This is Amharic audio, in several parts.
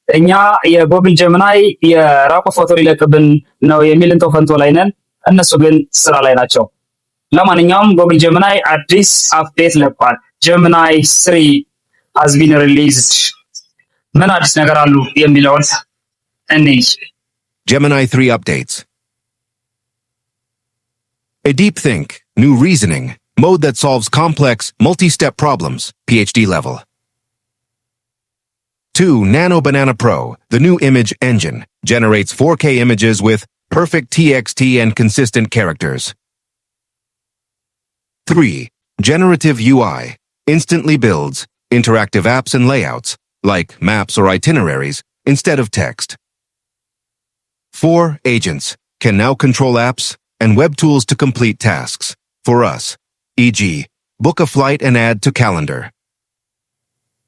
እኛ የጎግል ጀሚናይ የራቁት ፎቶ ሊለቅብን ነው የሚል እንተው ፈንቶ ላይ ነን። እነሱ ግን ስራ ላይ ናቸው። ለማንኛውም ጎግል ጀሚናይ አዲስ አፕዴት ለቋል። ጀሚናይ 3 has been released። ምን አዲስ ነገር አሉ የሚለውን እንይ። Gemini 3 updates. A deep think, new reasoning, mode that solves complex, multi-step problems, PhD level. 2. Nano Banana Pro, the new image engine, generates 4K images with perfect TXT and consistent characters. 3. Generative UI, instantly builds interactive apps and layouts, like maps or itineraries, instead of text. 4. Agents can now control apps and web tools to complete tasks for us, e.g., book a flight and add to calendar.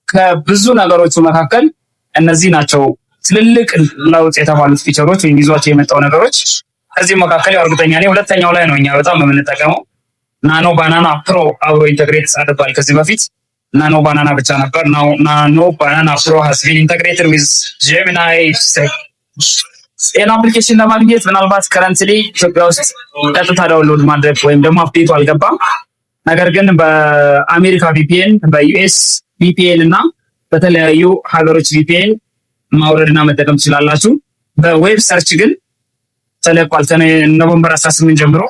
ከብዙ ነገሮች መካከል እነዚህ ናቸው ትልልቅ ለውጥ የተባሉት ፊቸሮች ወይም ይዟቸው የመጣው ነገሮች። ከዚህ መካከል ያው እርግጠኛ ነኝ ሁለተኛው ላይ ነው እኛ በጣም የምንጠቀመው። ናኖ ባናና ፕሮ አብሮ ኢንተግሬት አድርጓል። ከዚህ በፊት ናኖ ባናና ብቻ ነበር። ናኖ ባናና ፕሮ has been integrated with Gemini 3። ይህን አፕሊኬሽን ለማግኘት ምናልባት ከረንትሊ ኢትዮጵያ ውስጥ ቀጥታ ዳውንሎድ ማድረግ ወይም ደግሞ አፕዴቱ አልገባም። ነገር ግን በአሜሪካ ቪፒኤን፣ በዩኤስ ቪፒኤን እና በተለያዩ ሀገሮች ቪፒኤን ማውረድና መጠቀም ትችላላችሁ። በዌብ ሰርች ግን ተለቋል። ኖቨምበር 18 ጀምሮ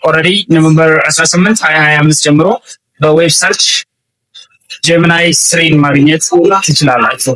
ኦልሬዲ ኖቨምበር 18 2025 ጀምሮ በዌብ ሰርች ጀሚናይ 3 ማግኘት ትችላላችሁ።